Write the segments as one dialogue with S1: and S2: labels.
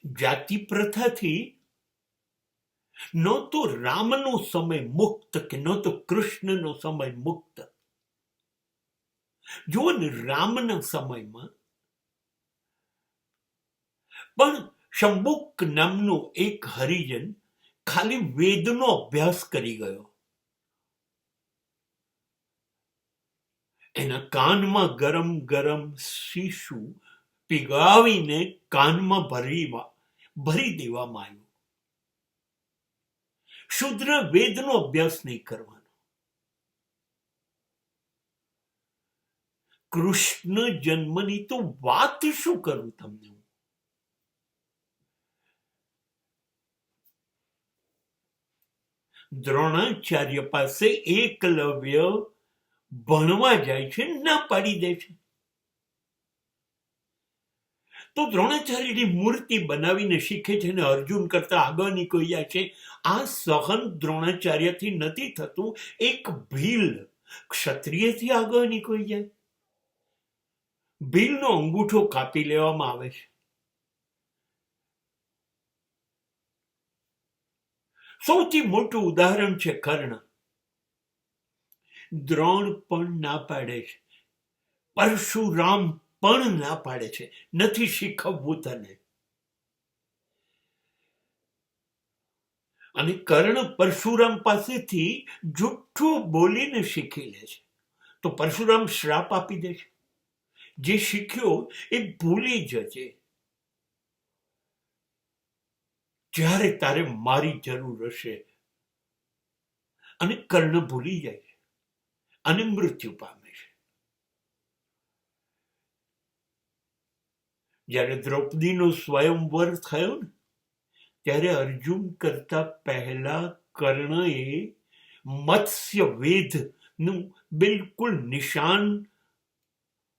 S1: જાતિ પ્રથાથી ન તો રામનો સમય મુક્ત કે ન તો કૃષ્ણનો સમય મુક્ત. જુઓ ને, રામના સમયમાં પણ શંબુક નામનો એક હરિજન ખાલી વેદનો અભ્યાસ કરી ગયો. એના કાનમાં ગરમ ગરમ શીશું પીગાવીને કાનમાં ભરી દેવામાં આવ્યું. શુદ્ર વેદનો અભ્યાસ નહીં કરવાનો. કૃષ્ણ જન્મની તો વાત શું કરું તમને. દ્રોણાચાર્ય પાસે એકલવ્ય ભણવા જાય છે, ના પાડી દે છે. તો દ્રોણાચાર્યની મૂર્તિ બનાવીને શીખે છે અને અર્જુન કરતા આગળ નીકળી જાય છે. આ સહન દ્રોણાચાર્યથી નથી થતું. એક ભીલ ક્ષત્રિયથી આગળ નીકળી જાય. ભીલનો અંગૂઠો કાપી લેવામાં આવે છે. સૌથી મોટું ઉદાહરણ છે કર્ણ. દ્રોણ પણ ના પાડે છે, પરશુરામ પણ ના પાડે છે, નથી શીખવવું તને. અને કર્ણ પરશુરામ પાસેથી જુઠ્ઠું બોલીને શીખી લે છે. તો પરશુરામ શ્રાપ આપી દે છે, જે શીખ્યો એ ભૂલી જજે. જ્યારે તારે મારી જરૂર હશે. અને કર્ણ ભૂલી જાય છે અને મૃત્યુ પામે છે. જ્યારે દ્રૌપદીનો સ્વયંવર થયો ને, ત્યારે અર્જુન કરતા પહેલા કર્ણએ મત્સ્ય વેદ નું બિલકુલ નિશાન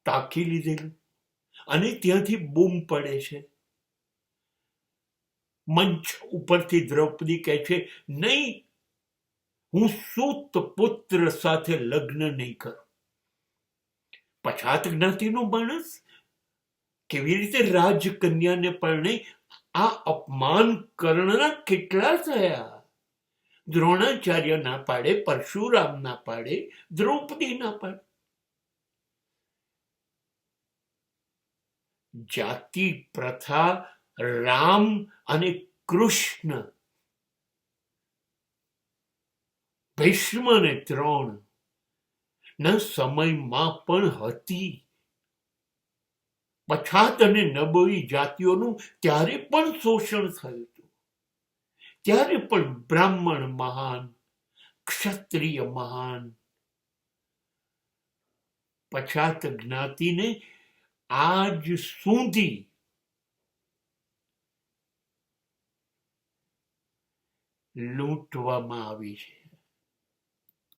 S1: તાકી લીધેલું અને ત્યાંથી બૂમ પડે છે. મંચ ઉપરથી દ્રૌપદી કહે છે, નહીં, હું સૂત પુત્ર સાથે લગ્ન નહીં કરું. પછાત જ્ઞાતિનો માણસ કેવી રીતે રાજકન્યાને પરણે? આ અપમાન કર્ણના કેટલા થયા. દ્રોણાચાર્ય ના પાડે, પરશુરામ ના પાડે, દ્રૌપદી ના પાડે. જાતિ પ્રથા રામ અને કૃષ્ણ, ભીષ્મ અને દ્રોણ ના સમયમાં પણ હતી. પછાત અને નબળી જાતિઓનું ત્યારે પણ શોષણ થયું હતું. ત્યારે પણ બ્રાહ્મણ મહાન, ક્ષત્રિય મહાન. પછાત જ્ઞાતિને આજ સુધી લૂંટવામાં આવી છે.